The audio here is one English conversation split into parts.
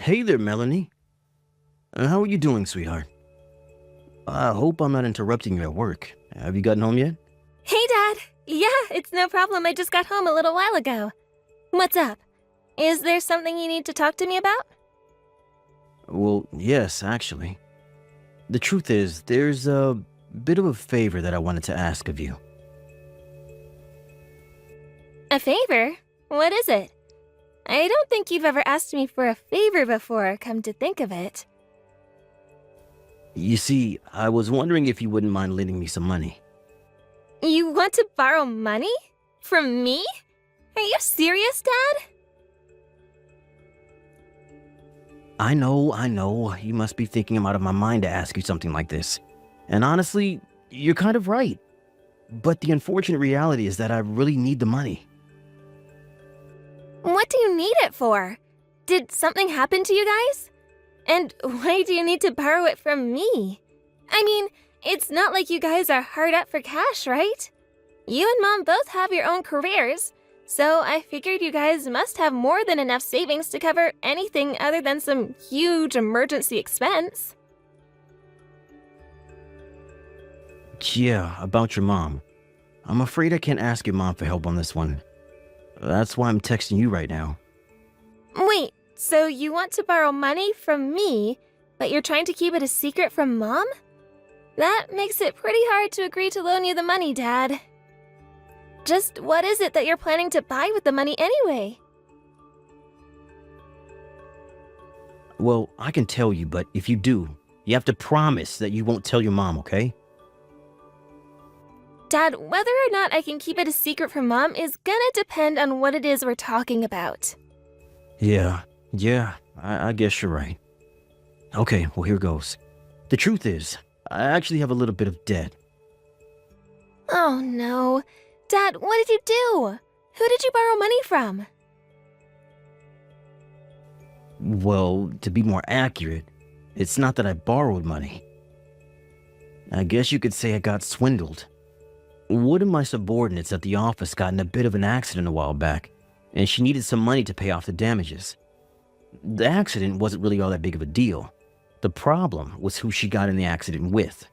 Hey there, Melanie. How are you doing, sweetheart? I hope I'm not interrupting you at work. Have you gotten home yet? Hey, Dad! Yeah, it's no problem. I just got home a little while ago. What's up? Is there something you need to talk to me about? Well, yes, actually. The truth is, there's a bit of a favor that I wanted to ask of you. A favor? What is it? I don't think you've ever asked me for a favor before, come to think of it. You see, I was wondering if you wouldn't mind lending me some money. You want to borrow money? From me? Are you serious, Dad? I know, you must be thinking I'm out of my mind to ask you something like this. And honestly, you're kind of right. But the unfortunate reality is that I really need the money. What do you need it for? Did something happen to you guys? And why do you need to borrow it from me? I mean, it's not like you guys are hard up for cash, right? You and Mom both have your own careers, so I figured you guys must have more than enough savings to cover anything other than some huge emergency expense. Yeah, about your mom. I'm afraid I can't ask your mom for help on this one. That's why I'm texting you right now. Wait, so you want to borrow money from me, but you're trying to keep it a secret from Mom? That makes it pretty hard to agree to loan you the money, Dad. Just what is it that you're planning to buy with the money anyway? Well, I can tell you, but if you do, you have to promise that you won't tell your mom, okay? Dad, whether or not I can keep it a secret from Mom is gonna depend on what it is we're talking about. Yeah, I guess you're right. Okay, well, here goes. The truth is, I actually have a little bit of debt. Oh no. Dad, what did you do? Who did you borrow money from? Well, to be more accurate, it's not that I borrowed money. I guess you could say I got swindled. One of my subordinates at the office got in a bit of an accident a while back, and she needed some money to pay off the damages. The accident wasn't really all that big of a deal. The problem was who she got in the accident with.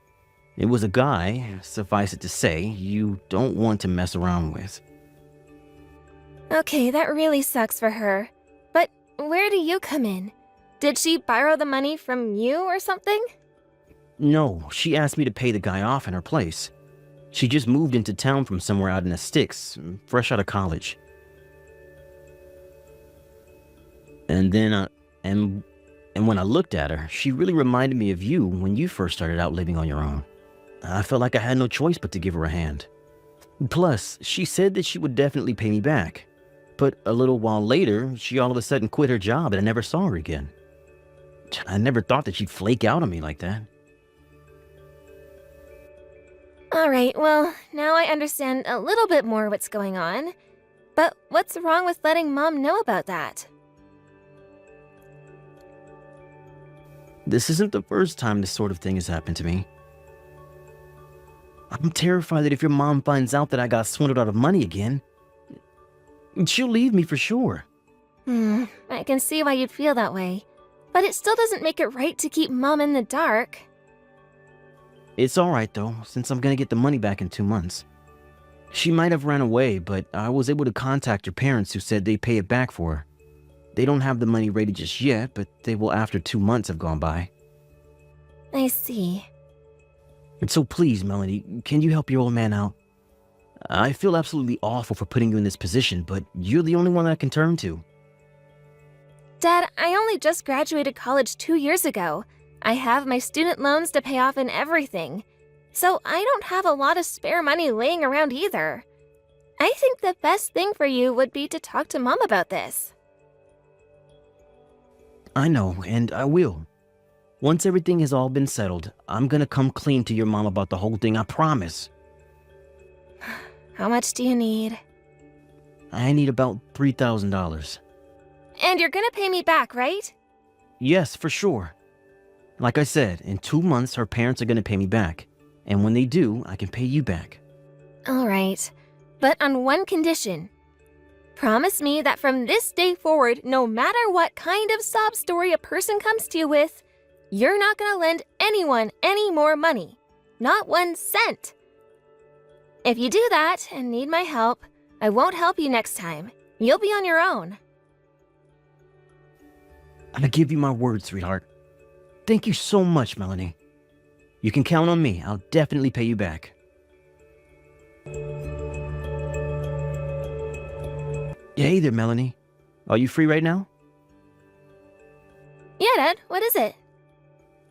It was a guy, suffice it to say, you don't want to mess around with. Okay, that really sucks for her. But where do you come in? Did she borrow the money from you or something? No, she asked me to pay the guy off in her place. She just moved into town from somewhere out in the sticks, fresh out of college. And then, and when I looked at her, she really reminded me of you when you first started out living on your own. I felt like I had no choice but to give her a hand. Plus, she said that she would definitely pay me back. But a little while later, she all of a sudden quit her job and I never saw her again. I never thought that she'd flake out on me like that. Alright, well, now I understand a little bit more what's going on. But what's wrong with letting Mom know about that? This isn't the first time this sort of thing has happened to me. I'm terrified that if your mom finds out that I got swindled out of money again, she'll leave me for sure. I can see why you'd feel that way. But it still doesn't make it right to keep Mom in the dark. It's alright though, since I'm gonna get the money back in 2 months. She might have ran away, but I was able to contact her parents who said they'd pay it back for her. They don't have the money ready just yet, but they will after 2 months have gone by. I see. And so please, Melanie, can you help your old man out? I feel absolutely awful for putting you in this position, but you're the only one I can turn to. Dad, I only just graduated college 2 years ago. I have my student loans to pay off and everything. So I don't have a lot of spare money laying around either. I think the best thing for you would be to talk to Mom about this. I know, and I will. Once everything has all been settled, I'm gonna come clean to your mom about the whole thing, I promise. How much do you need? I need about $3,000. And you're gonna pay me back, right? Yes, for sure. Like I said, in 2 months her parents are gonna pay me back. And when they do, I can pay you back. All right. But on one condition. Promise me that from this day forward, no matter what kind of sob story a person comes to you with, you're not gonna lend anyone any more money. Not 1 cent. If you do that and need my help, I won't help you next time. You'll be on your own. I give you my word, sweetheart. Thank you so much, Melanie. You can count on me. I'll definitely pay you back. Hey there, Melanie. Are you free right now? Yeah, Dad, what is it?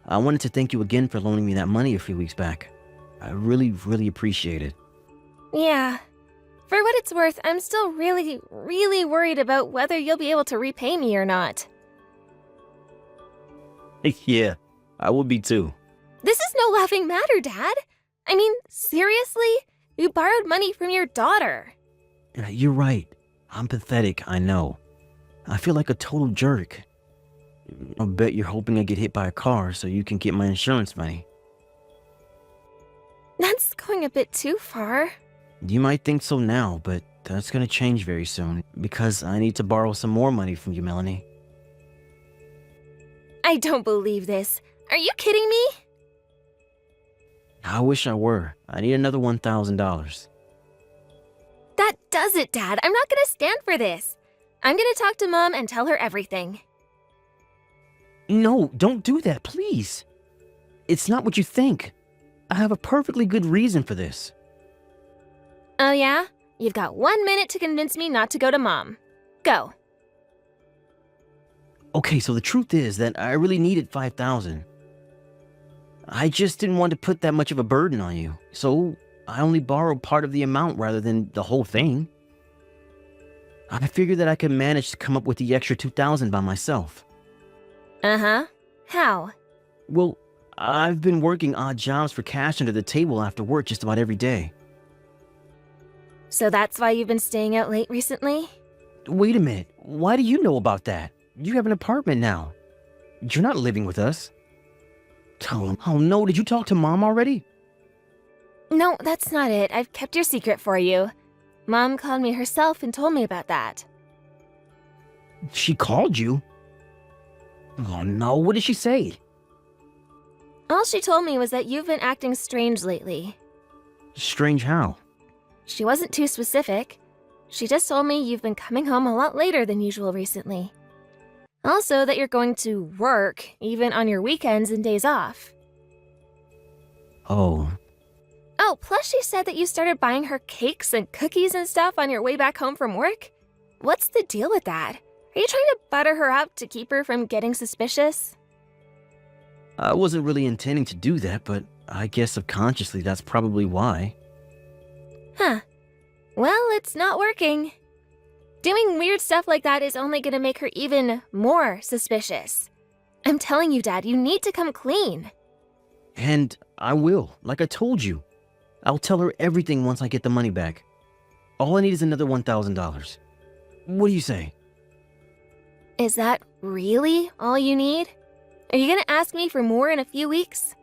I wanted to thank you again for loaning me that money a few weeks back. I really appreciate it. Yeah. For what it's worth, I'm still really worried about whether you'll be able to repay me or not. Yeah, I would be too. This is no laughing matter, Dad. I mean, seriously? You borrowed money from your daughter. You're right. I'm pathetic, I know. I feel like a total jerk. I'll bet you're hoping I get hit by a car so you can get my insurance money. That's going a bit too far. You might think so now, but that's gonna change very soon because I need to borrow some more money from you, Melanie. I don't believe this. Are you kidding me? I wish I were. I need another $1,000. That does it, Dad. I'm not gonna stand for this. I'm gonna talk to Mom and tell her everything. No, don't do that, please. It's not what you think. I have a perfectly good reason for this. Oh yeah? You've got 1 minute to convince me not to go to Mom. Go. Okay, so the truth is that I really needed $5,000. I just didn't want to put that much of a burden on you, so I only borrowed part of the amount rather than the whole thing. I figured that I could manage to come up with the extra $2,000 by myself. Uh-huh. How? Well, I've been working odd jobs for cash under the table after work just about every day. So that's why you've been staying out late recently? Wait a minute, why do you know about that? You have an apartment now. You're not living with us. Oh no, did you talk to Mom already? No, that's not it. I've kept your secret for you. Mom called me herself and told me about that. She called you? Oh no, what did she say? All she told me was that you've been acting strange lately. Strange how? She wasn't too specific. She just told me you've been coming home a lot later than usual recently. Also that you're going to work, even on your weekends and days off. Oh. Oh, plus she said that you started buying her cakes and cookies and stuff on your way back home from work? What's the deal with that? Are you trying to butter her up to keep her from getting suspicious? I wasn't really intending to do that, but I guess subconsciously that's probably why. Huh. Well, it's not working. Doing weird stuff like that is only gonna make her even more suspicious. I'm telling you, Dad, you need to come clean. And I will, like I told you. I'll tell her everything once I get the money back. All I need is another $1,000. What do you say? Is that really all you need? Are you gonna ask me for more in a few weeks?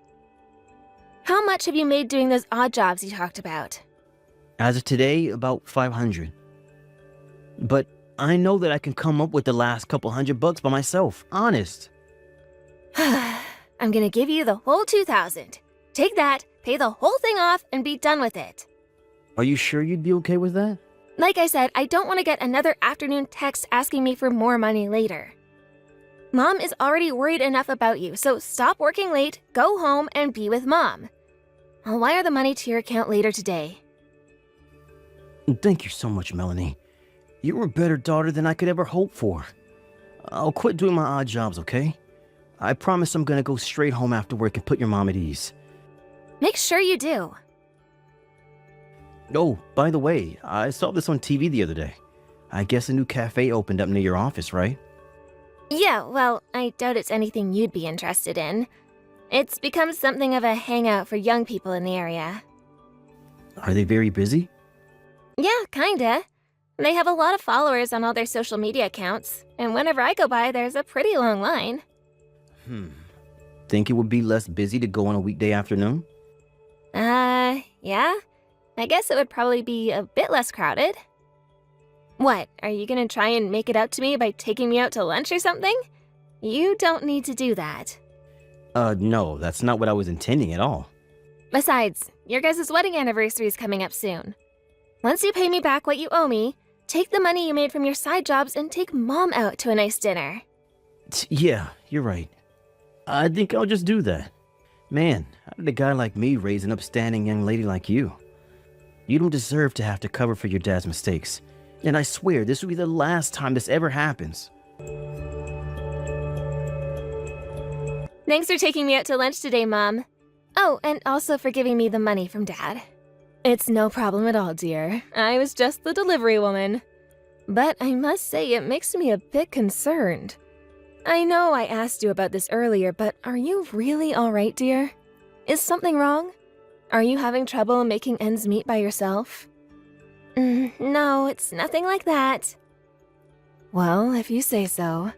How much have you made doing those odd jobs you talked about? As of today, about $500. But I know that I can come up with the last couple $100 by myself, honest. I'm gonna give you the whole $2,000. Take that, pay the whole thing off, and be done with it. Are you sure you'd be okay with that? Like I said, I don't want to get another afternoon text asking me for more money later. Mom is already worried enough about you, so stop working late, go home, and be with Mom. I'll wire the money to your account later today. Thank you so much, Melanie. You're a better daughter than I could ever hope for. I'll quit doing my odd jobs, okay? I promise I'm gonna go straight home after work and put your mom at ease. Make sure you do. Oh, by the way, I saw this on TV the other day. I guess a new cafe opened up near your office, right? Yeah, well, I doubt it's anything you'd be interested in. It's become something of a hangout for young people in the area. Are they very busy? Yeah, kinda. They have a lot of followers on all their social media accounts, and whenever I go by, there's a pretty long line. Think it would be less busy to go on a weekday afternoon? Yeah. I guess it would probably be a bit less crowded. What, are you gonna try and make it up to me by taking me out to lunch or something? You don't need to do that. No, that's not what I was intending at all. Besides, your guys' wedding anniversary is coming up soon. Once you pay me back what you owe me, take the money you made from your side jobs and take Mom out to a nice dinner. Yeah, you're right. I think I'll just do that. Man, how did a guy like me raise an upstanding young lady like you? You don't deserve to have to cover for your dad's mistakes. And I swear this will be the last time this ever happens. Thanks for taking me out to lunch today, Mom. Oh, and also for giving me the money from Dad. It's no problem at all, dear. I was just the delivery woman. But I must say it makes me a bit concerned. I know I asked you about this earlier, but are you really all right, dear? Is something wrong? Are you having trouble making ends meet by yourself? No, it's nothing like that. Well, if you say so.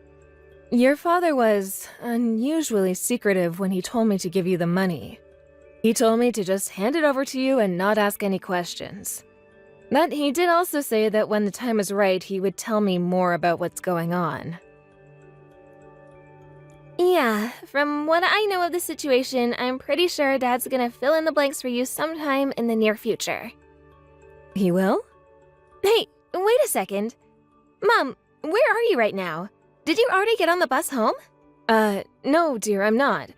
Your father was unusually secretive when he told me to give you the money. He told me to just hand it over to you and not ask any questions. But he did also say that when the time was right, he would tell me more about what's going on. Yeah, from what I know of the situation, I'm pretty sure Dad's gonna fill in the blanks for you sometime in the near future. He will? Hey, wait a second. Mom, where are you right now? Did you already get on the bus home? No, dear, I'm not.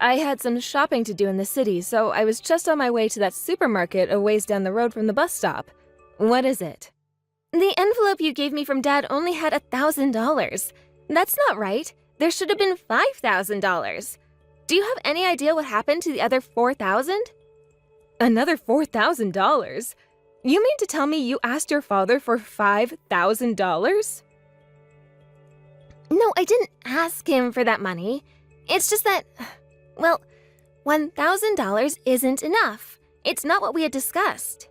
I had some shopping to do in the city, so I was just on my way to that supermarket a ways down the road from the bus stop. What is it? The envelope you gave me from Dad only had $1,000. That's not right. There should have been $5,000. Do you have any idea what happened to the other $4,000? Another $4,000? You mean to tell me you asked your father for $5,000? No, I didn't ask him for that money. It's just that, well, $1,000 isn't enough. It's not what we had discussed.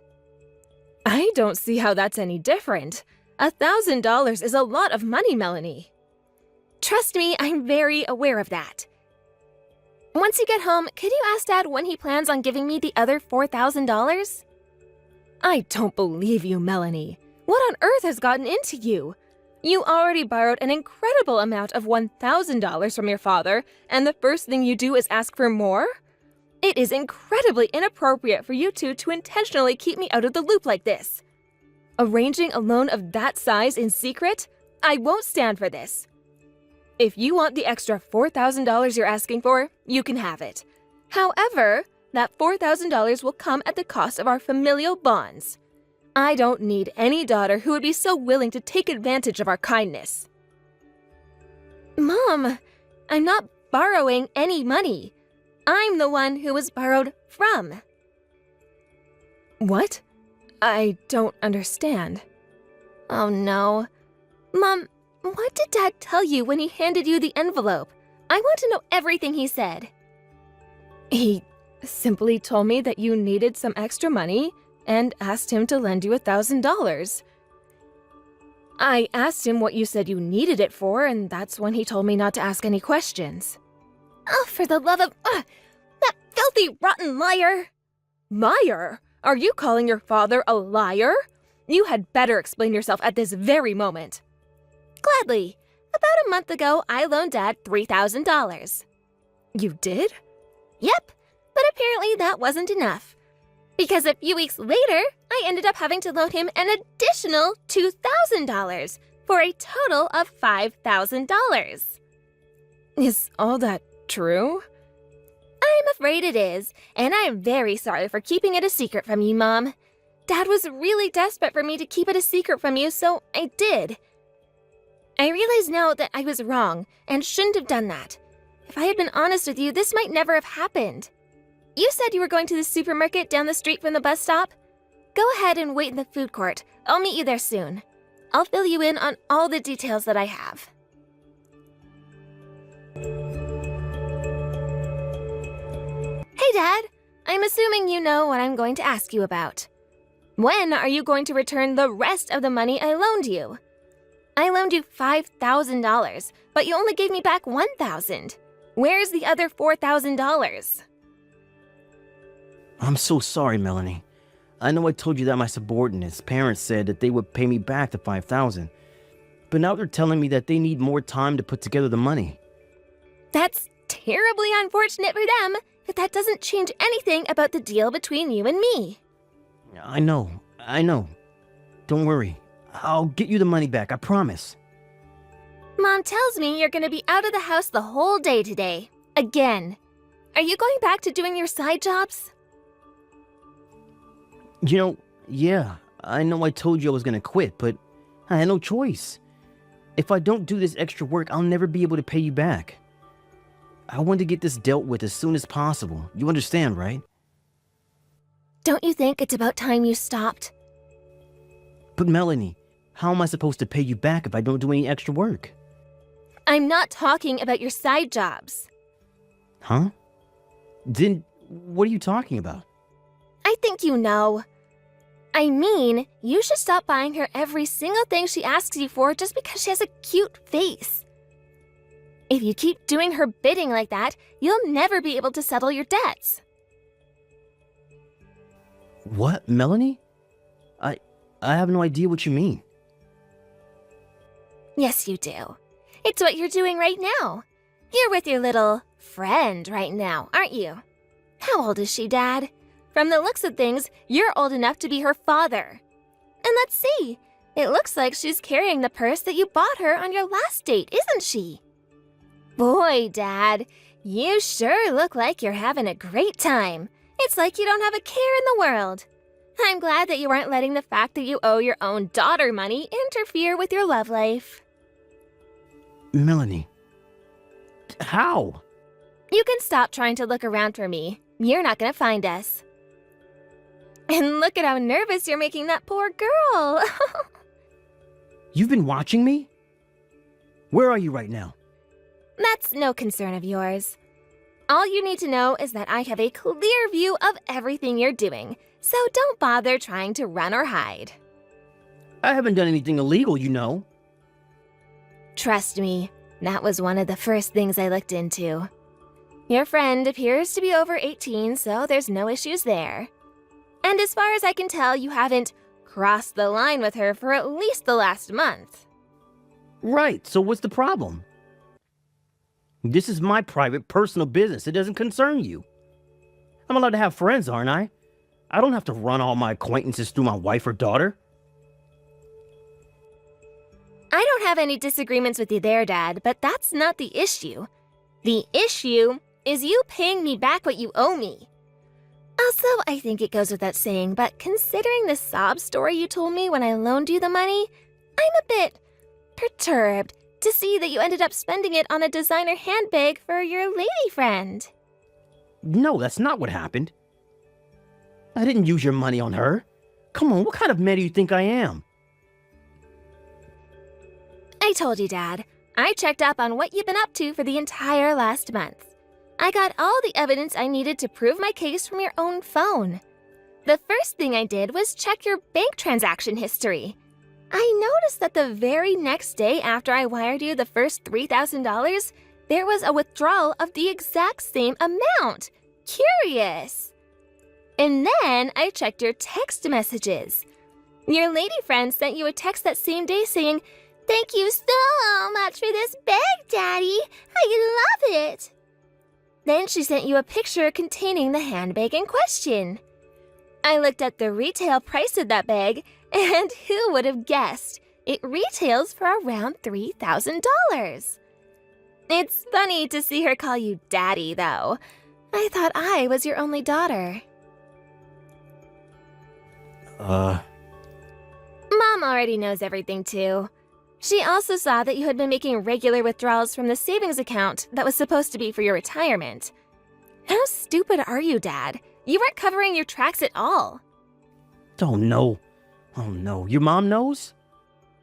I don't see how that's any different. $1,000 is a lot of money, Melanie. Trust me, I'm very aware of that. Once you get home, could you ask Dad when he plans on giving me the other $4,000? I don't believe you, Melanie. What on earth has gotten into you? You already borrowed an incredible amount of $1,000 from your father, and the first thing you do is ask for more? It is incredibly inappropriate for you two to intentionally keep me out of the loop like this. Arranging a loan of that size in secret? I won't stand for this. If you want the extra $4,000 you're asking for, you can have it. However, that $4,000 will come at the cost of our familial bonds. I don't need any daughter who would be so willing to take advantage of our kindness. Mom, I'm not borrowing any money. I'm the one who was borrowed from. What? I don't understand. Oh no. Mom, what did Dad tell you when he handed you the envelope? I want to know everything he said. He simply told me that you needed some extra money and asked him to lend you $1,000. I asked him what you said you needed it for, and that's when he told me not to ask any questions. Oh, for the love of... that filthy, rotten liar! Liar? Are you calling your father a liar? You had better explain yourself at this very moment. Gladly. About a month ago, I loaned Dad $3,000. You did? Yep, but apparently that wasn't enough. Because a few weeks later, I ended up having to loan him an additional $2,000 for a total of $5,000. Is all that true? I'm afraid it is, and I'm very sorry for keeping it a secret from you, Mom. Dad was really desperate for me to keep it a secret from you, so I did. I realize now that I was wrong and shouldn't have done that. If I had been honest with you, this might never have happened. You said you were going to the supermarket down the street from the bus stop? Go ahead and wait in the food court. I'll meet you there soon. I'll fill you in on all the details that I have. Hey, Dad. I'm assuming you know what I'm going to ask you about. When are you going to return the rest of the money I loaned you? I loaned you $5,000, but you only gave me back $1,000. Where's the other $4,000? I'm so sorry, Melanie. I know I told you that my subordinates' parents said that they would pay me back the $5,000, but now they're telling me that they need more time to put together the money. That's terribly unfortunate for them, but that doesn't change anything about the deal between you and me. I know. Don't worry. I'll get you the money back, I promise. Mom tells me you're gonna be out of the house the whole day today. Again. Are you going back to doing your side jobs? Yeah, I know I told you I was gonna quit, but I had no choice. If I don't do this extra work, I'll never be able to pay you back. I want to get this dealt with as soon as possible. You understand, right? Don't you think it's about time you stopped? But Melanie, how am I supposed to pay you back if I don't do any extra work? I'm not talking about your side jobs. Huh? Then what are you talking about? I think you know. I mean, you should stop buying her every single thing she asks you for just because she has a cute face. If you keep doing her bidding like that, you'll never be able to settle your debts. What, Melanie? I have no idea what you mean. Yes, you do. It's what you're doing right now. You're with your little friend right now, aren't you? How old is she, Dad? From the looks of things, you're old enough to be her father. And let's see. It looks like she's carrying the purse that you bought her on your last date, isn't she? Boy, Dad, you sure look like you're having a great time. It's like you don't have a care in the world. I'm glad that you aren't letting the fact that you owe your own daughter money interfere with your love life. Melanie, how? You can stop trying to look around for me. You're not gonna find us. And look at how nervous you're making that poor girl. You've been watching me? Where are you right now? That's no concern of yours. All you need to know is that I have a clear view of everything you're doing, so don't bother trying to run or hide. I haven't done anything illegal, you know. Trust me, that was one of the first things I looked into. Your friend appears to be over 18, so there's no issues there. And as far as I can tell, you haven't crossed the line with her for at least the last month. Right, so what's the problem? This is my private, personal business. It doesn't concern you. I'm allowed to have friends, aren't I? I don't have to run all my acquaintances through my wife or daughter. I don't have any disagreements with you there, Dad, but that's not the issue. The issue is you paying me back what you owe me. Also, I think it goes without saying, but considering the sob story you told me when I loaned you the money, I'm a bit perturbed to see that you ended up spending it on a designer handbag for your lady friend. No, that's not what happened. I didn't use your money on her. Come on, what kind of man do you think I am? I told you, Dad. I checked up on what you've been up to for the entire last month. I got all the evidence I needed to prove my case from your own phone. The first thing I did was check your bank transaction history. I noticed that the very next day after I wired you the first $3,000, there was a withdrawal of the exact same amount. Curious. And then I checked your text messages. Your lady friend sent you a text that same day saying, "Thank you so much for this bag, Daddy. I love it." Then she sent you a picture containing the handbag in question. I looked at the retail price of that bag, and who would have guessed? It retails for around $3,000. It's funny to see her call you Daddy, though. I thought I was your only daughter. Mom already knows everything, too. She also saw that you had been making regular withdrawals from the savings account that was supposed to be for your retirement. How stupid are you, Dad? You weren't covering your tracks at all. Oh no. Oh no, your mom knows?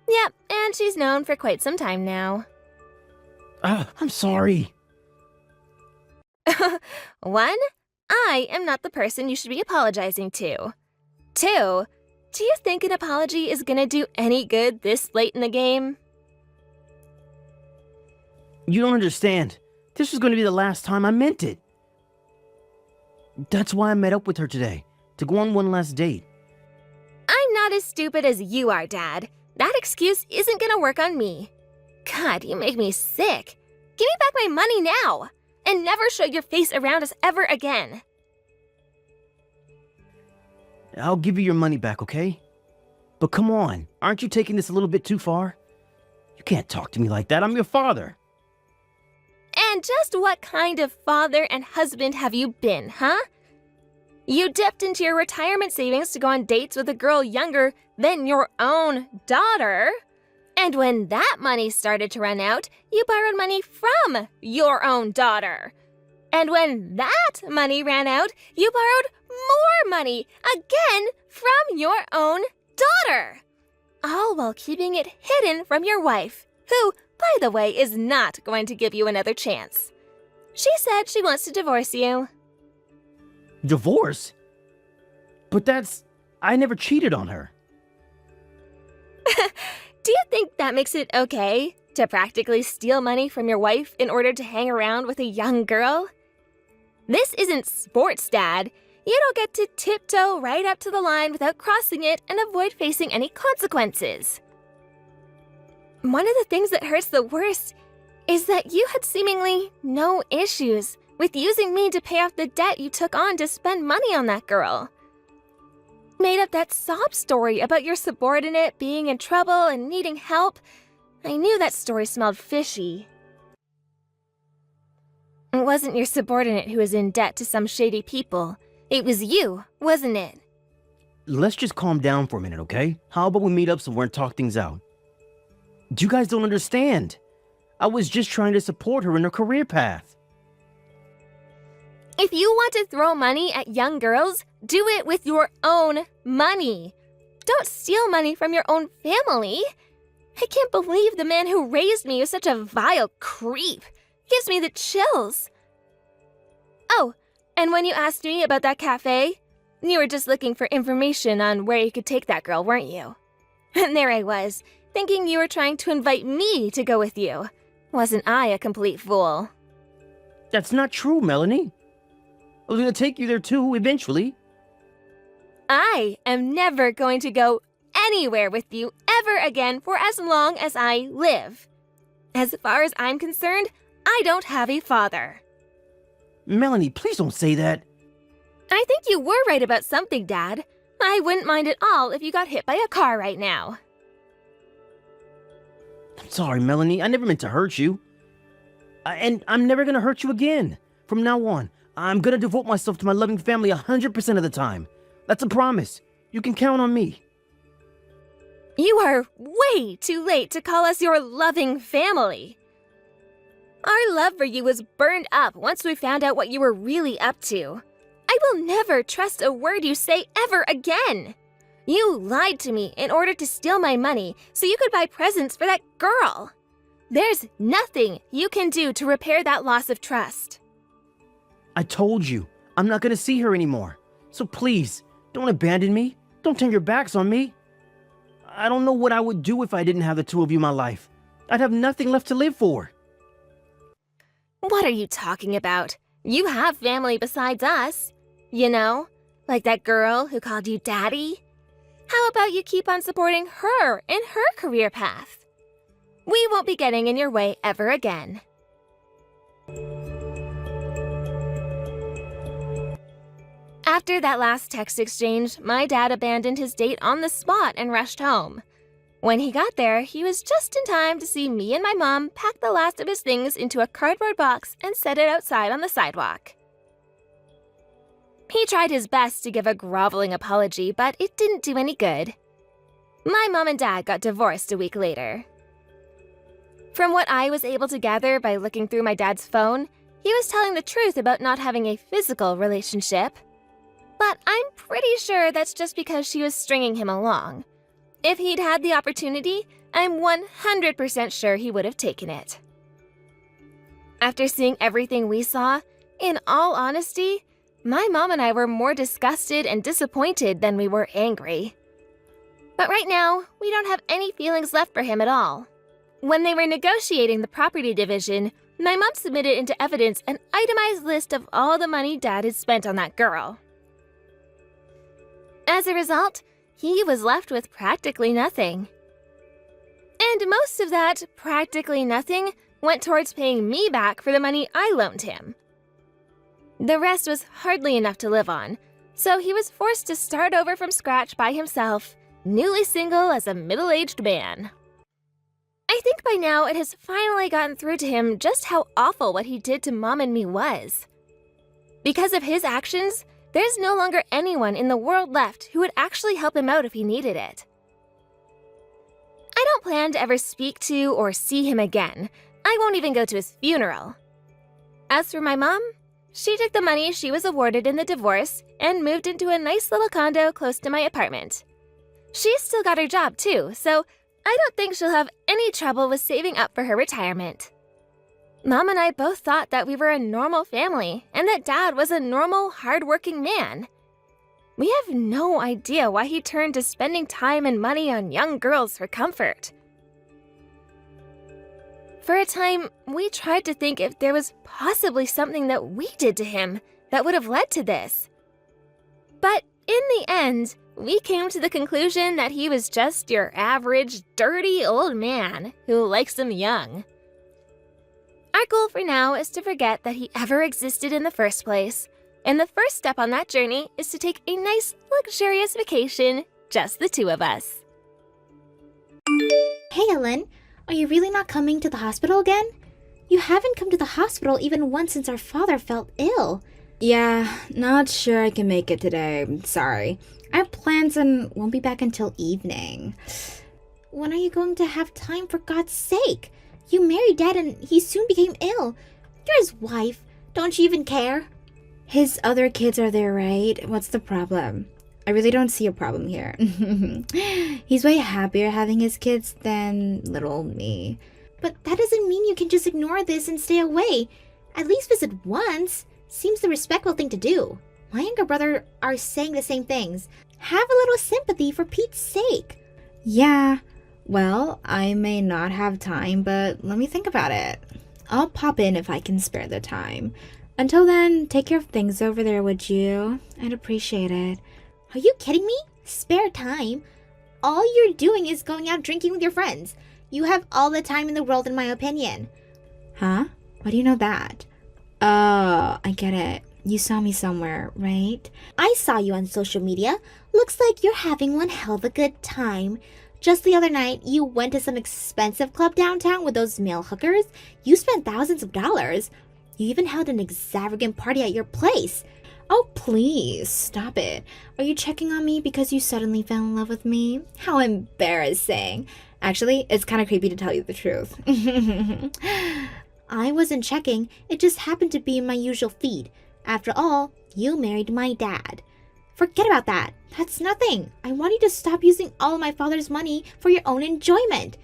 Yep, and she's known for quite some time now. I'm sorry. 1, I am not the person you should be apologizing to. 2, do you think an apology is gonna do any good this late in the game? You don't understand. This was going to be the last time. I meant it. That's why I met up with her today, to go on one last date. not as stupid as you are, Dad. That excuse isn't gonna work on me. God, you make me sick. Give me back my money now, and never show your face around us ever again. I'll give you your money back, okay? But come on, aren't you taking this a little bit too far? You can't talk to me like that. I'm your father. And just what kind of father and husband have you been, huh? You dipped into your retirement savings to go on dates with a girl younger than your own daughter. And when that money started to run out, you borrowed money from your own daughter. And when that money ran out, you borrowed more money again from your own daughter. All while keeping it hidden from your wife, who, by the way, is not going to give you another chance. She said she wants to divorce you. Divorce? But I never cheated on her. Do you think that makes it okay to practically steal money from your wife in order to hang around with a young girl? This isn't sports, Dad. You don't get to tiptoe right up to the line without crossing it and avoid facing any consequences. One of the things that hurts the worst is that you had seemingly no issues with using me to pay off the debt you took on to spend money on that girl. Made up that sob story about your subordinate being in trouble and needing help. I knew that story smelled fishy. It wasn't your subordinate who was in debt to some shady people. It was you, wasn't it? Let's just calm down for a minute, okay? How about we meet up somewhere and talk things out? You guys don't understand. I was just trying to support her in her career path. If you want to throw money at young girls, do it with your own money. Don't steal money from your own family. I can't believe the man who raised me is such a vile creep. Gives me the chills. Oh, and when you asked me about that cafe, you were just looking for information on where you could take that girl, weren't you? And there I was, thinking you were trying to invite me to go with you. Wasn't I a complete fool? That's not true, Melanie. I was going to take you there too, eventually. I am never going to go anywhere with you ever again for as long as I live. As far as I'm concerned, I don't have a father. Melanie, please don't say that. I think you were right about something, Dad. I wouldn't mind at all if you got hit by a car right now. I'm sorry, Melanie. I never meant to hurt you. And I'm never going to hurt you again. From now on, I'm going to devote myself to my loving family 100% of the time. That's a promise. You can count on me. You are way too late to call us your loving family. Our love for you was burned up once we found out what you were really up to. I will never trust a word you say ever again. You lied to me in order to steal my money so you could buy presents for that girl. There's nothing you can do to repair that loss of trust. I told you, I'm not going to see her anymore. So please, don't abandon me. Don't turn your backs on me. I don't know what I would do if I didn't have the two of you in my life. I'd have nothing left to live for. What are you talking about? You have family besides us. You know, like that girl who called you Daddy. How about you keep on supporting her in her career path? We won't be getting in your way ever again. After that last text exchange, my dad abandoned his date on the spot and rushed home. When he got there, he was just in time to see me and my mom pack the last of his things into a cardboard box and set it outside on the sidewalk. He tried his best to give a groveling apology, but it didn't do any good. My mom and dad got divorced a week later. From what I was able to gather by looking through my dad's phone, he was telling the truth about not having a physical relationship. But I'm pretty sure that's just because she was stringing him along. If he'd had the opportunity, I'm 100% sure he would have taken it. After seeing everything we saw, in all honesty, my mom and I were more disgusted and disappointed than we were angry. But right now, we don't have any feelings left for him at all. When they were negotiating the property division, my mom submitted into evidence an itemized list of all the money Dad had spent on that girl. As a result, he was left with practically nothing. And most of that practically nothing went towards paying me back for the money I loaned him. The rest was hardly enough to live on, so he was forced to start over from scratch by himself, newly single as a middle-aged man. I think by now it has finally gotten through to him just how awful what he did to Mom and me was. Because of his actions, there's no longer anyone in the world left who would actually help him out if he needed it. I don't plan to ever speak to or see him again. I won't even go to his funeral. As for my mom, she took the money she was awarded in the divorce and moved into a nice little condo close to my apartment. She's still got her job too, so I don't think she'll have any trouble with saving up for her retirement. Mom and I both thought that we were a normal family and that Dad was a normal, hardworking man. We have no idea why he turned to spending time and money on young girls for comfort. For a time, we tried to think if there was possibly something that we did to him that would have led to this. But in the end, we came to the conclusion that he was just your average, dirty old man who likes them young. Our goal for now is to forget that he ever existed in the first place, and the first step on that journey is to take a nice, luxurious vacation, just the two of us. Hey, Ellen. Are you really not coming to the hospital again? You haven't come to the hospital even once since our father felt ill. Yeah, not sure I can make it today. Sorry. I have plans and won't be back until evening. When are you going to have time, for God's sake? You married Dad and he soon became ill. You're his wife. Don't you even care? His other kids are there, right? What's the problem? I really don't see a problem here. He's way happier having his kids than little old me. But that doesn't mean you can just ignore this and stay away. At least visit once. Seems the respectful thing to do. My younger brother are saying the same things. Have a little sympathy for Pete's sake. Yeah, well, I may not have time, but let me think about it. I'll pop in if I can spare the time. Until then, take care of things over there, would you? I'd appreciate it. Are you kidding me? Spare time? All you're doing is going out drinking with your friends. You have all the time in the world, in my opinion. Huh? Why do you know that? Oh, I get it. You saw me somewhere, right? I saw you on social media. Looks like you're having one hell of a good time. Just the other night, you went to some expensive club downtown with those male hookers. You spent thousands of dollars. You even held an extravagant party at your place. Oh, please, stop it. Are you checking on me because you suddenly fell in love with me? How embarrassing. Actually, it's kind of creepy to tell you the truth. I wasn't checking. It just happened to be in my usual feed. After all, you married my dad. Forget about that. That's nothing. I want you to stop using all of my father's money for your own enjoyment.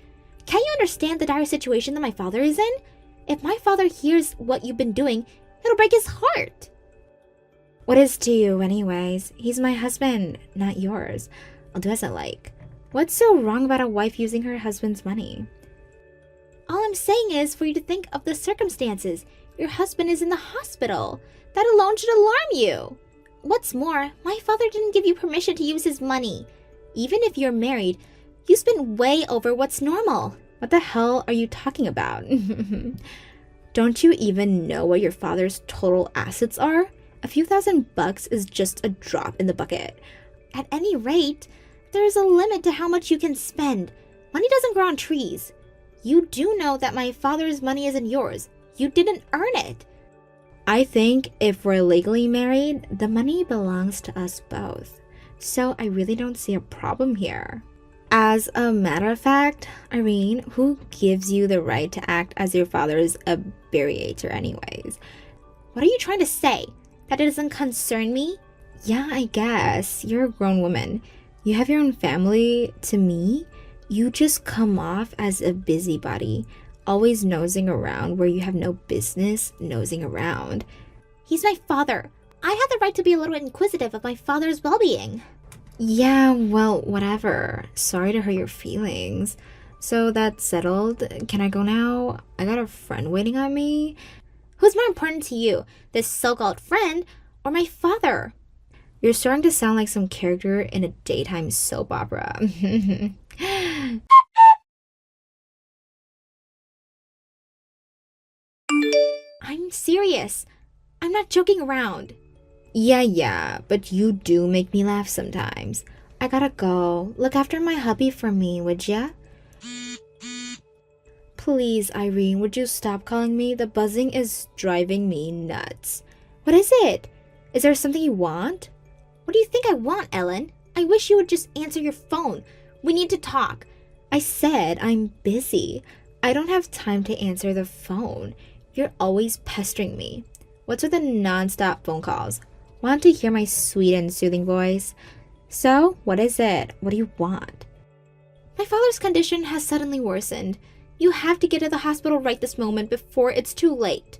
Can't you understand the dire situation that my father is in? If my father hears what you've been doing, it'll break his heart. What is to you, anyways? He's my husband, not yours. I'll do as I like. What's so wrong about a wife using her husband's money? All I'm saying is for you to think of the circumstances. Your husband is in the hospital. That alone should alarm you. What's more, my father didn't give you permission to use his money. Even if you're married, you spend way over what's normal. What the hell are you talking about? Don't you even know what your father's total assets are? A few $1,000 is just a drop in the bucket. At any rate, there's a limit to how much you can spend. Money doesn't grow on trees. You do know that my father's money isn't yours. You didn't earn it. I think if we're legally married, the money belongs to us both. So I really don't see a problem here. As a matter of fact, Irene, who gives you the right to act as your father's abbreviator anyways? What are you trying to say? That it doesn't concern me? Yeah, I guess. You're a grown woman. You have your own family. To me, you just come off as a busybody, always nosing around where you have no business nosing around. He's my father. I have the right to be a little inquisitive of my father's well-being. Yeah, well, whatever. Sorry to hurt your feelings. So that's settled. Can I go now? I got a friend waiting on me. Who's more important to you, this so-called friend or my father? You're starting to sound like some character in a daytime soap opera. I'm serious. I'm not joking around. Yeah, but you do make me laugh sometimes. I gotta go. Look after my hubby for me, would ya? Please, Irene, would you stop calling me? The buzzing is driving me nuts. What is it? Is there something you want? What do you think I want, Ellen? I wish you would just answer your phone. We need to talk. I said I'm busy. I don't have time to answer the phone. You're always pestering me. What's with the non-stop phone calls? Want to hear my sweet and soothing voice? So, what is it? What do you want? My father's condition has suddenly worsened. You have to get to the hospital right this moment before it's too late.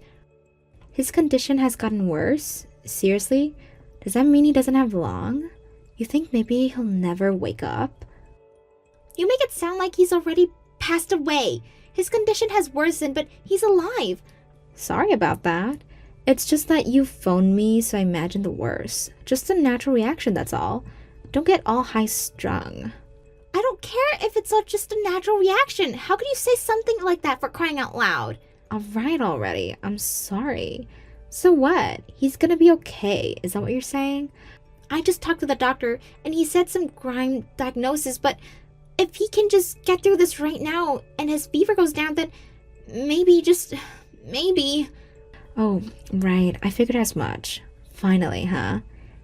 His condition has gotten worse? Seriously? Does that mean he doesn't have long? You think maybe he'll never wake up? You make it sound like he's already passed away. His condition has worsened, but he's alive. Sorry about that. It's just that you phoned me, so I imagined the worst. Just a natural reaction, that's all. Don't get all high-strung. I don't care if it's just a natural reaction. How could you say something like that, for crying out loud? Alright already. I'm sorry. So what? He's gonna be okay. Is that what you're saying? I just talked to the doctor, and he said some grime diagnosis, but if he can just get through this right now, and his fever goes down, then maybe, just maybe. Oh, right. I figured as much. Finally, huh?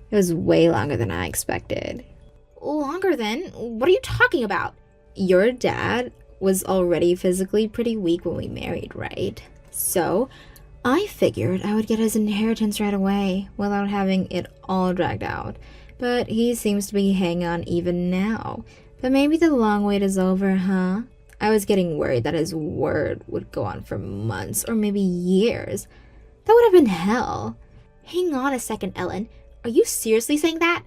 It was way longer than I expected. Longer than? What are you talking about? Your dad was already physically pretty weak when we married, right? So, I figured I would get his inheritance right away without having it all dragged out. But he seems to be hanging on even now. But maybe the long wait is over, huh? I was getting worried that his word would go on for months or maybe years. That would have been hell. Hang on a second, Ellen. Are you seriously saying that?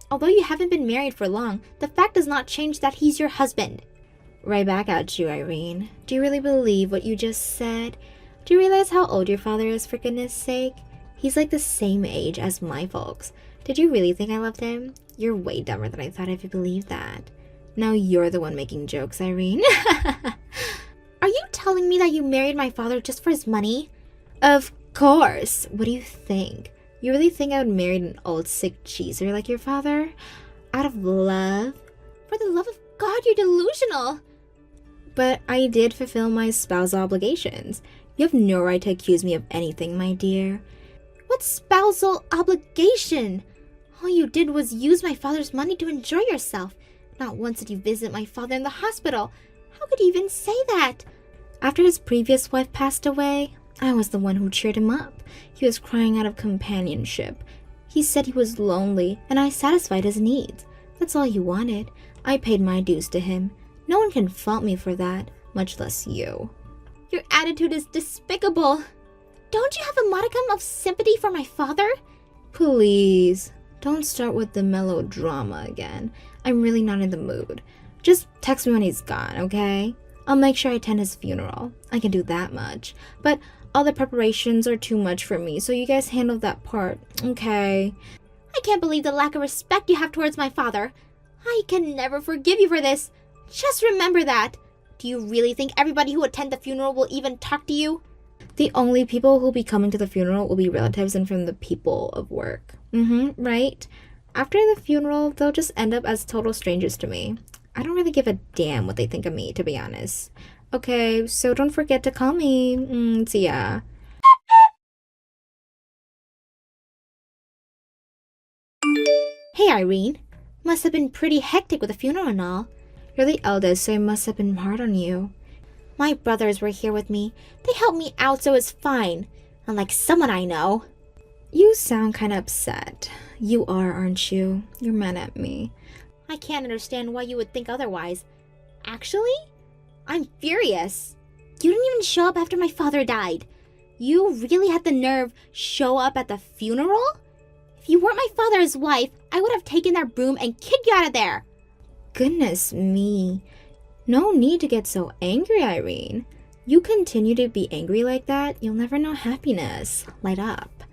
Although you haven't been married for long, the fact does not change that he's your husband. Right back at you, Irene. Do you really believe what you just said? Do you realize how old your father is, for goodness sake? He's like the same age as my folks. Did you really think I loved him? You're way dumber than I thought if you believed that. Now you're the one making jokes, Irene. Are you telling me that you married my father just for his money? Of course. What do you think? You really think I would marry an old sick cheeser like your father? Out of love? For the love of God, you're delusional. But I did fulfill my spousal obligations. You have no right to accuse me of anything, my dear. What spousal obligation? All you did was use my father's money to enjoy yourself. Not once did you visit my father in the hospital. How could you even say that? After his previous wife passed away, I was the one who cheered him up. He was crying out of companionship. He said he was lonely, and I satisfied his needs. That's all he wanted. I paid my dues to him. No one can fault me for that, much less you. Your attitude is despicable. Don't you have a modicum of sympathy for my father? Please, don't start with the melodrama again. I'm really not in the mood. Just text me when he's gone, okay? I'll make sure I attend his funeral. I can do that much. But all the preparations are too much for me, so you guys handle that part, okay? I can't believe the lack of respect you have towards my father. I can never forgive you for this. Just remember that. Do you really think everybody who attend the funeral will even talk to you? The only people who'll be coming to the funeral will be relatives and from the people of work. Right? After the funeral, they'll just end up as total strangers to me. I don't really give a damn what they think of me, to be honest. Okay, so don't forget to call me. See ya. Hey, Irene. Must have been pretty hectic with the funeral and all. You're the eldest, so it must have been hard on you. My brothers were here with me. They helped me out, so it's fine. Unlike someone I know. You sound kind of upset. You are, aren't you? You're mad at me. I can't understand why you would think otherwise. Actually, I'm furious. You didn't even show up after my father died. You really had the nerve show up at the funeral? If you weren't my father's wife, I would have taken their broom and kicked you out of there. Goodness me. No need to get so angry, Irene. You continue to be angry like that, you'll never know happiness. Light up.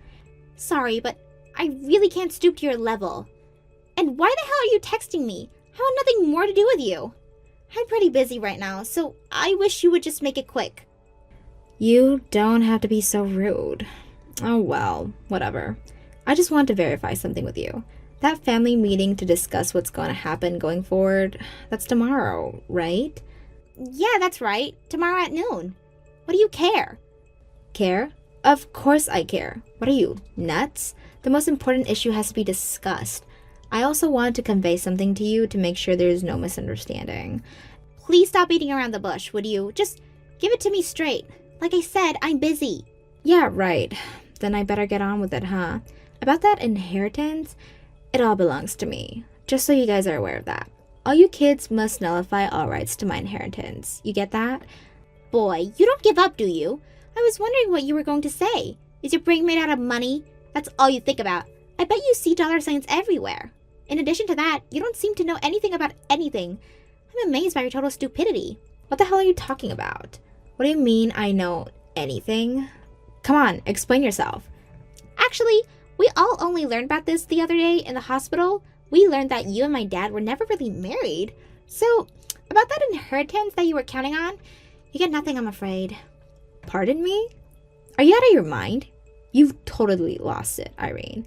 Sorry, but I really can't stoop to your level. And why the hell are you texting me? I want nothing more to do with you. I'm pretty busy right now, so I wish you would just make it quick. You don't have to be so rude. Oh well, whatever. I just want to verify something with you. That family meeting to discuss what's going to happen going forward, that's tomorrow, right? Yeah, that's right. Tomorrow at noon. What do you care? Care? Of course I care. What are you, nuts? The most important issue has to be discussed. I also wanted to convey something to you to make sure there's no misunderstanding. Please stop beating around the bush, would you? Just give it to me straight. Like I said, I'm busy. Yeah, right. Then I better get on with it, huh? About that inheritance, it all belongs to me. Just so you guys are aware of that. All you kids must nullify all rights to my inheritance. You get that? Boy, you don't give up, do you? I was wondering what you were going to say. Is your brain made out of money? That's all you think about. I bet you see dollar signs everywhere. In addition to that, you don't seem to know anything about anything. I'm amazed by your total stupidity. What the hell are you talking about? What do you mean I know anything? Come on, explain yourself. Actually, we all only learned about this the other day in the hospital. We learned that you and my dad were never really married. So, about that inheritance that you were counting on, you get nothing, I'm afraid. Pardon me? Are you out of your mind? You've totally lost it, Irene.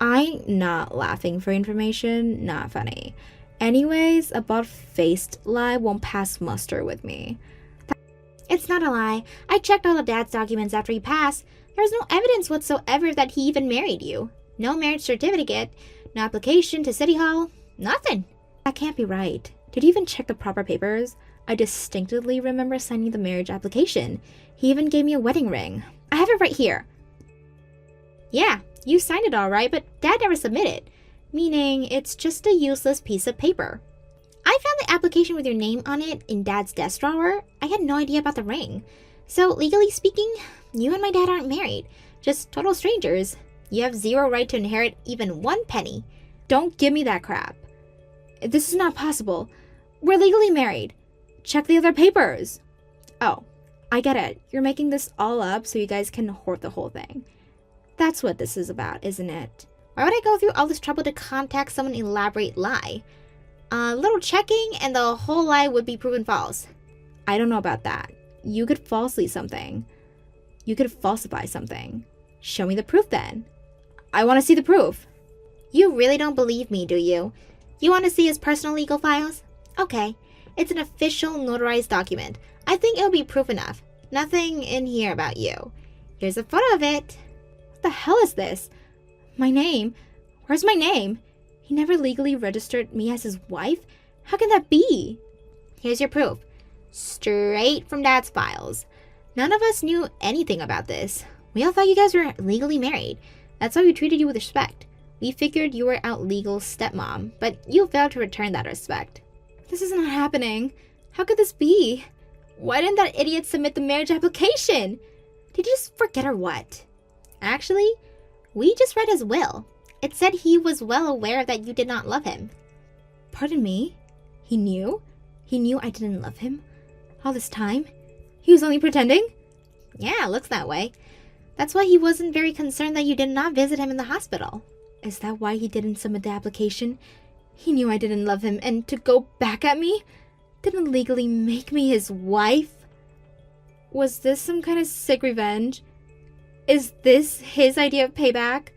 I'm not laughing for information, not funny. Anyways, a butt-faced lie won't pass muster with me. It's not a lie. I checked all of Dad's documents after he passed. There was no evidence whatsoever that he even married you. No marriage certificate, no application to City Hall, nothing. That can't be right. Did you even check the proper papers? I distinctly remember signing the marriage application. He even gave me a wedding ring. I have it right here. Yeah, you signed it all right, but Dad never submitted. Meaning, it's just a useless piece of paper. I found the application with your name on it in Dad's desk drawer. I had no idea about the ring. So, legally speaking, you and my dad aren't married. Just total strangers. You have zero right to inherit even 1 penny. Don't give me that crap. This is not possible. We're legally married. Check the other papers. Oh, I get it. You're making this all up so you guys can hoard the whole thing. That's what this is about, isn't it? Why would I go through all this trouble to contact someone elaborate lie? A little checking and the whole lie would be proven false. I don't know about that. You could falsify something. Show me the proof then. I want to see the proof. You really don't believe me, do you? You want to see his personal legal files? Okay. It's an official notarized document. I think it'll be proof enough. Nothing in here about you. Here's a photo of it. What the hell is this? My name? Where's my name? He never legally registered me as his wife? How can that be? Here's your proof. Straight from Dad's files. None of us knew anything about this. We all thought you guys were legally married. That's why we treated you with respect. We figured you were our legal stepmom, but you failed to return that respect. This is not happening. How could this be? Why didn't that idiot submit the marriage application? Did you just forget or what? Actually, we just read his will. It said he was well aware that you did not love him. Pardon me? He knew? He knew I didn't love him? All this time? He was only pretending? Yeah, looks that way. That's why he wasn't very concerned that you did not visit him in the hospital. Is that why he didn't submit the application? He knew I didn't love him, and to go back at me? Didn't legally make me his wife? Was this some kind of sick revenge? Is this his idea of payback?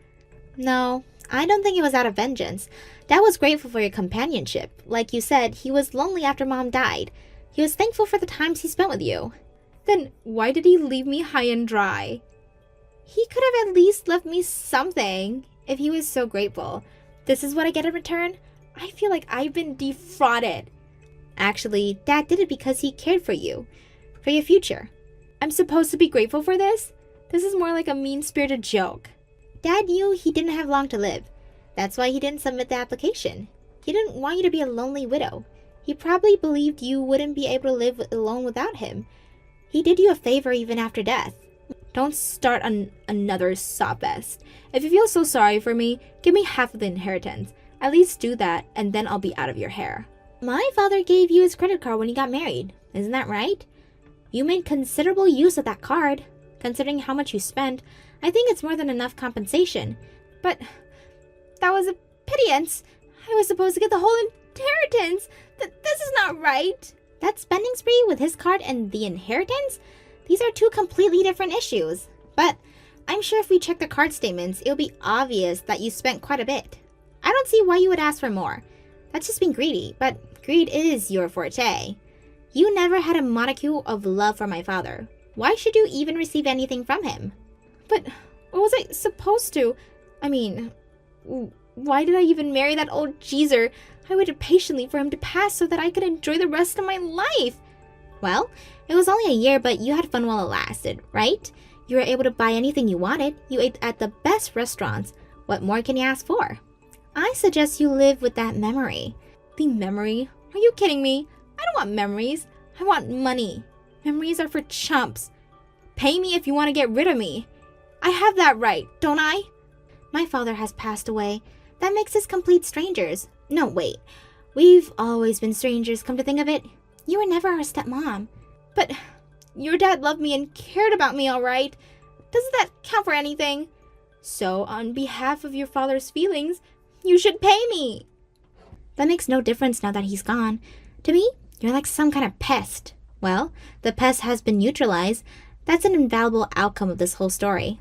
No, I don't think it was out of vengeance. Dad was grateful for your companionship. Like you said, he was lonely after Mom died. He was thankful for the times he spent with you. Then why did he leave me high and dry? He could have at least left me something if he was so grateful. This is what I get in return? I feel like I've been defrauded. Actually, Dad did it because he cared for you. For your future. I'm supposed to be grateful for this? This is more like a mean-spirited joke. Dad knew he didn't have long to live. That's why he didn't submit the application. He didn't want you to be a lonely widow. He probably believed you wouldn't be able to live alone without him. He did you a favor even after death. Don't start another sob fest. If you feel so sorry for me, give me half of the inheritance. At least do that, and then I'll be out of your hair. My father gave you his credit card when he got married. Isn't that right? You made considerable use of that card. Considering how much you spent, I think it's more than enough compensation. But that was a pittance. I was supposed to get the whole inheritance. This is not right. That spending spree with his card and the inheritance? These are two completely different issues. But I'm sure if we check the card statements, it'll be obvious that you spent quite a bit. I don't see why you would ask for more. That's just being greedy, but greed is your forte. You never had a modicum of love for my father. Why should you even receive anything from him? But what was I supposed to? I mean, why did I even marry that old geezer? I waited patiently for him to pass so that I could enjoy the rest of my life. Well, it was only a year, but you had fun while it lasted, right? You were able to buy anything you wanted. You ate at the best restaurants. What more can you ask for? I suggest you live with that memory. The memory? Are you kidding me? I don't want memories. I want money. Memories are for chumps. Pay me if you want to get rid of me. I have that right, don't I? My father has passed away. That makes us complete strangers. No, wait. We've always been strangers, come to think of it. You were never our stepmom. But your dad loved me and cared about me, all right? Doesn't that count for anything? So, on behalf of your father's feelings, you should pay me. That makes no difference now that he's gone. To me, you're like some kind of pest. Well, the pest has been neutralized. That's an invaluable outcome of this whole story.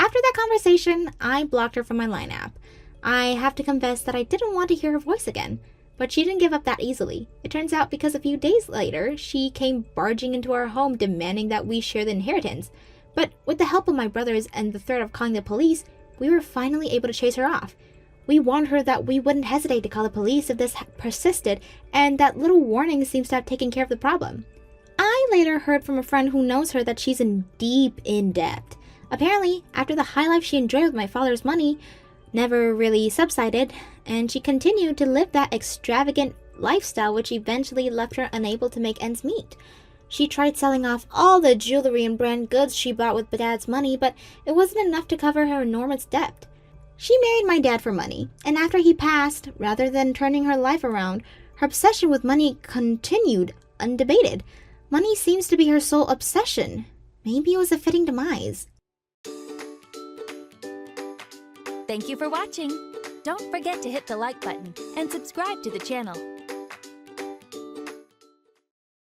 After that conversation, I blocked her from my Line app. I have to confess that I didn't want to hear her voice again, but she didn't give up that easily. It turns out because a few days later, she came barging into our home demanding that we share the inheritance. But with the help of my brothers and the threat of calling the police, we were finally able to chase her off. We warned her that we wouldn't hesitate to call the police if this persisted, and that little warning seems to have taken care of the problem. I later heard from a friend who knows her that she's in deep in debt. Apparently, after the high life she enjoyed with my father's money never really subsided, and she continued to live that extravagant lifestyle which eventually left her unable to make ends meet. She tried selling off all the jewelry and brand goods she bought with Dad's money, but it wasn't enough to cover her enormous debt. She married my dad for money, and after he passed, rather than turning her life around, her obsession with money continued undebated. Money seems to be her sole obsession. Maybe it was a fitting demise. Thank you for watching. Don't forget to hit the like button and subscribe to the channel.